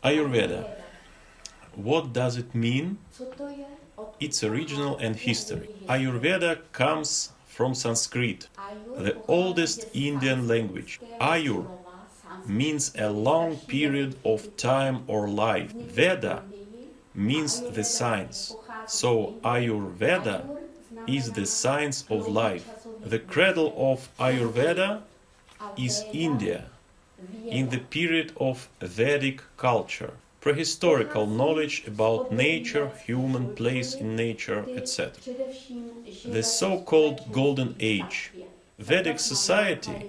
Ayurveda. What does it mean? Its original and history. Ayurveda comes from Sanskrit, the oldest Indian language. Ayur means a long period of time or life. Veda means the science. So Ayurveda is the science of life. The cradle of Ayurveda is India, in the period of Vedic culture. Prehistorical knowledge about nature, human place in nature, etc. The so-called Golden Age. Vedic society,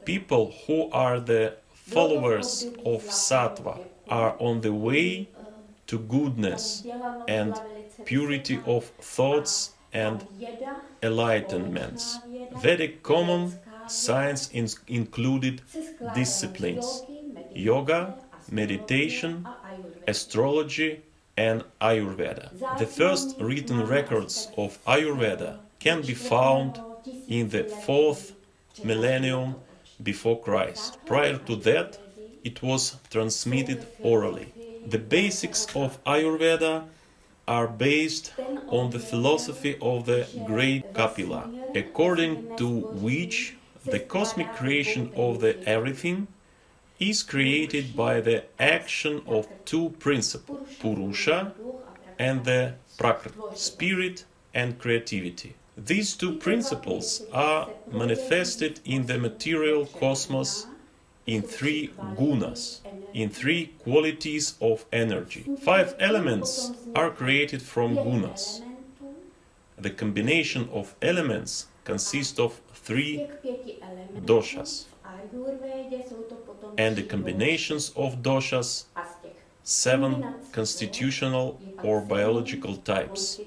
people who are the followers of Sattva are on the way to goodness and purity of thoughts and enlightenment. Vedic common science included disciplines: yoga, meditation, astrology, and Ayurveda. The first written records of Ayurveda can be found in the 4th millennium before Christ. Prior to that, it was transmitted orally. The basics of Ayurveda are based on the philosophy of the great Kapila, according to which the cosmic creation of the everything is created by the action of two principles, Purusha and the Prakriti, spirit and creativity. These two principles are manifested in the material cosmos in 3 gunas, in 3 qualities of energy. 5 elements are created from gunas. The combination of elements consists of 3 doshas, and the combinations of doshas 7 constitutional or biological types.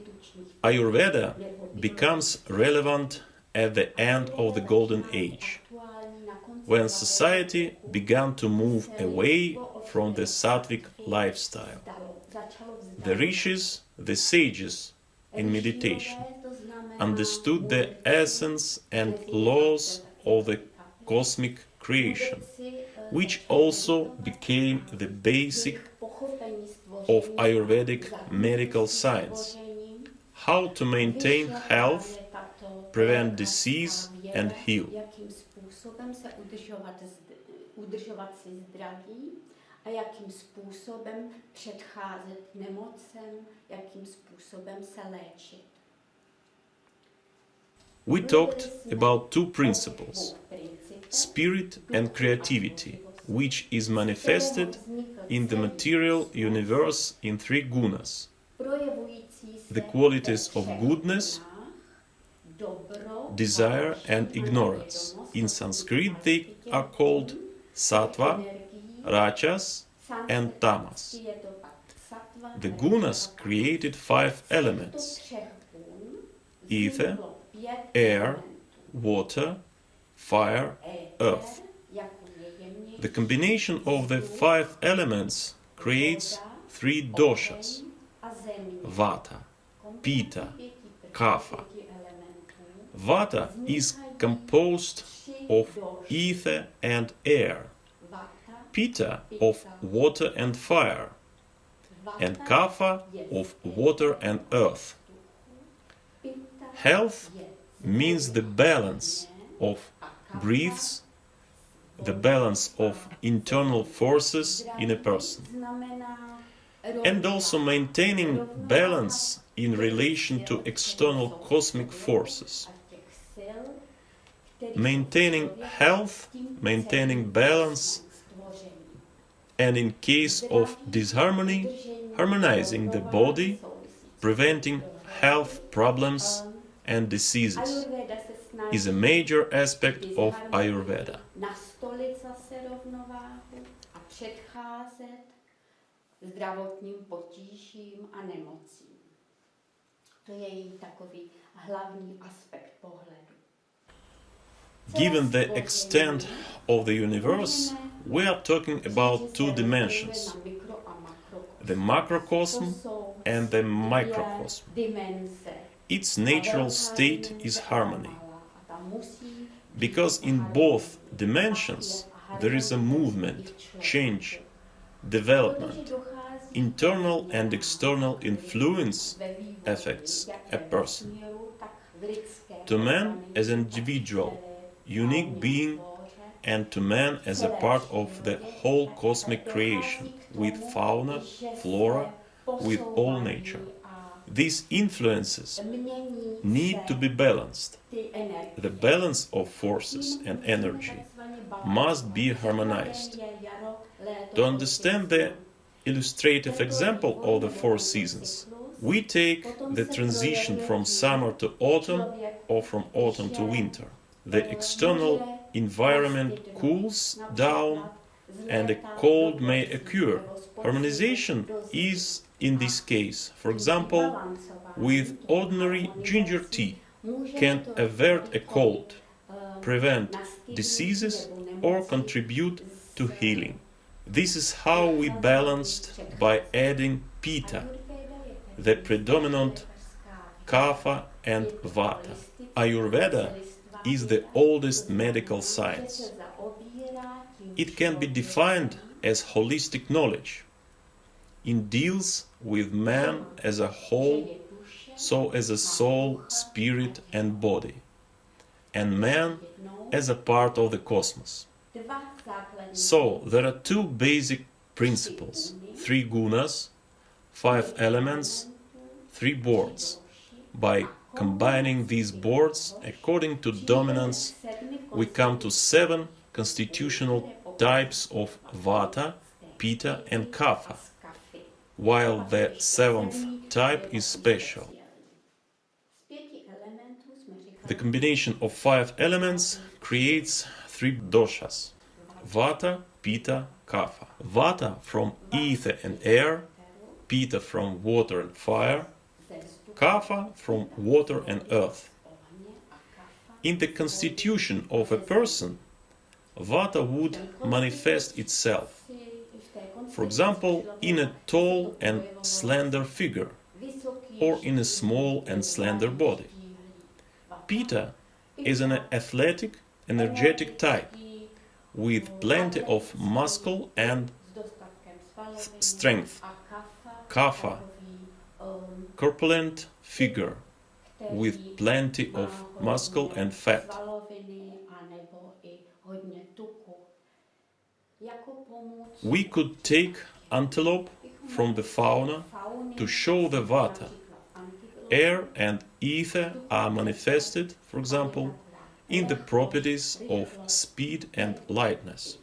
Ayurveda becomes relevant at the end of the Golden Age, when society began to move away from the sattvic lifestyle. The rishis, the sages in meditation, understood the essence and laws of the cosmic creation, which also became the basic of Ayurvedic medical science: how to maintain health, prevent disease, and heal. A jakým způsobem předcházet nemocem, jakým způsobem se léčit. We talked about 2 principles, spirit and creativity, which is manifested in the material universe in 3 gunas. The qualities of goodness, desire, and ignorance. In Sanskrit they are called sattva, rajas, and tamas. The gunas created 5 elements: ether, air, water, fire, earth. The combination of the 5 elements creates 3 doshas: vata, pitta, kapha. Vata is composed of ether and air, pitta of water and fire, and kapha of water and earth. Health means the balance of breaths, the balance of internal forces in a person, and also maintaining balance in relation to external cosmic forces. Maintaining health, maintaining balance, and in case of disharmony, harmonizing the body, preventing health problems and diseases, is a major aspect of Ayurveda. Zdravotním potížím a nemocím. To je její takový hlavní aspekt pohledu. Given the extent of the universe, we are talking about 2 dimensions: the macrocosm and the microcosm. Its natural state is harmony, because in both dimensions there is a movement, change, development. Internal and external influence affects a person. To man as an individual, unique being, and to man as a part of the whole cosmic creation, with fauna, flora, with all nature. These influences need to be balanced. The balance of forces and energy must be harmonized. To understand the illustrative example of the four seasons, we take the transition from summer to autumn or from autumn to winter. The external environment cools down and a cold may occur. Harmonization is in this case, for example, with ordinary ginger tea, can avert a cold, prevent diseases, or contribute to healing. This is how we balanced by adding Pitta, the predominant Kapha and Vata. Ayurveda is the oldest medical science. It can be defined as holistic knowledge. It deals with man as a whole, so as a soul, spirit and body, and man as a part of the cosmos. So there are two basic principles, 3 gunas, 5 elements, 3 boards. By combining these boards according to dominance, we come to 7 constitutional types of Vata, Pitta and Kapha, while the 7th type is special. The combination of 5 elements creates 3 doshas: Vata, Pitta, Kapha. Vata from ether and air, Pitta from water and fire, Kapha from water and earth. In the constitution of a person, Vata would manifest itself, for example, in a tall and slender figure, or in a small and slender body. Pitta is an athletic, energetic type, with plenty of muscle and strength. Kapha, corpulent figure, with plenty of muscle and fat. We could take antelope from the fauna to show the Vata. Air and ether are manifested, for example, in the properties of speed and lightness.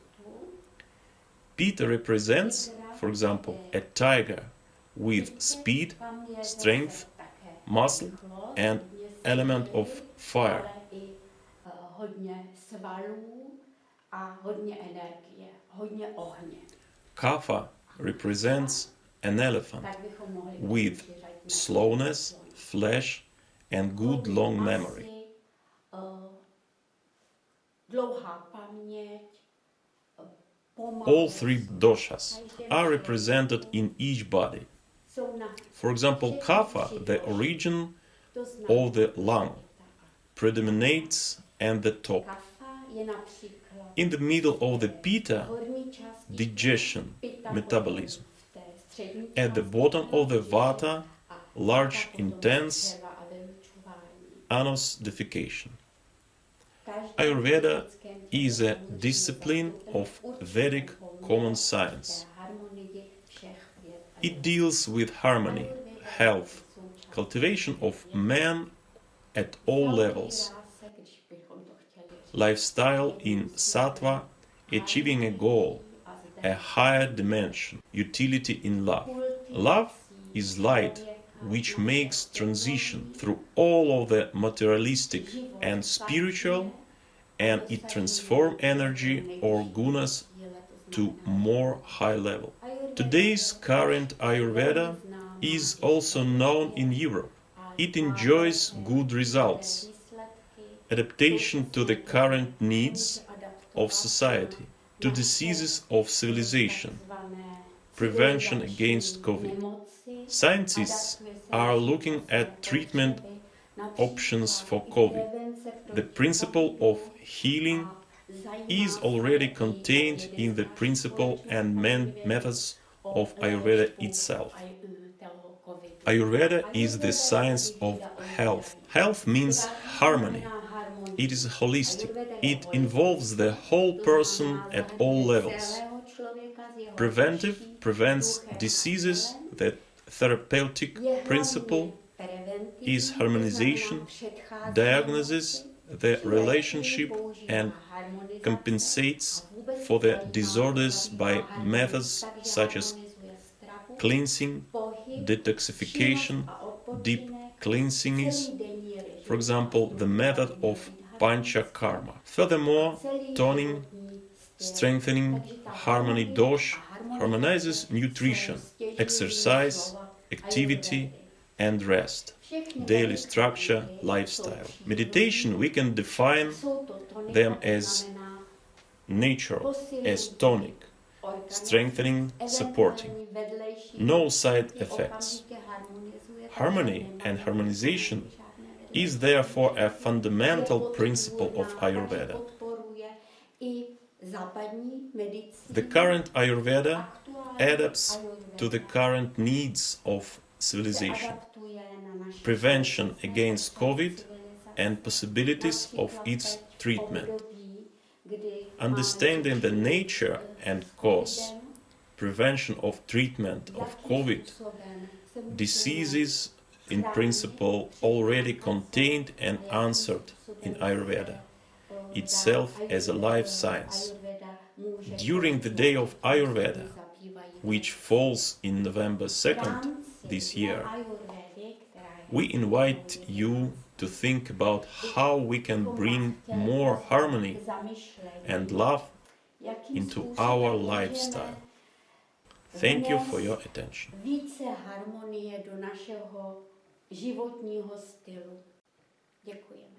Pitta represents, for example, a tiger with speed, strength, muscle and element of fire. Kapha represents an elephant with slowness, flesh and good long memory. All 3 doshas are represented in each body. For example, Kapha, the origin of the lung, predominates at the top. In the middle of the Pitta, digestion, metabolism. At the bottom of the Vata, large, intense anus defecation. Ayurveda is a discipline of Vedic common science. It deals with harmony, health, cultivation of man at all levels, lifestyle in sattva, achieving a goal, a higher dimension, utility in love. Love is light, which makes transition through all of the materialistic and spiritual, and it transforms energy or gunas to more high level. Today's current Ayurveda is also known in Europe. It enjoys good results, adaptation to the current needs of society, to diseases of civilization, prevention against COVID. Scientists are looking at treatment options for COVID. The principle of healing is already contained in the principle and methods of Ayurveda itself. Ayurveda is the science of health. Health means harmony. It is holistic. It involves the whole person at all levels. Preventive prevents diseases. The therapeutic principle is harmonization. Diagnosis the relationship and compensates for the disorders by methods such as cleansing, detoxification, deep cleansing is, for example, the method of panchakarma. Furthermore, toning, strengthening, harmony dosh harmonizes nutrition, exercise, activity, and rest, daily structure, lifestyle. Meditation, we can define them as natural, as tonic, strengthening, supporting. No side effects. Harmony and harmonization is therefore a fundamental principle of Ayurveda. The current Ayurveda adapts to the current needs of civilization, prevention against COVID and possibilities of its treatment. Understanding the nature and cause, prevention of treatment of COVID diseases in principle already contained and answered in Ayurveda itself as a life science. During the day of Ayurveda, which falls in November 2nd this year, we invite you to think about how we can bring more harmony and love into our lifestyle. Thank you for your attention. Více harmonie do našeho životního stylu. Děkuji.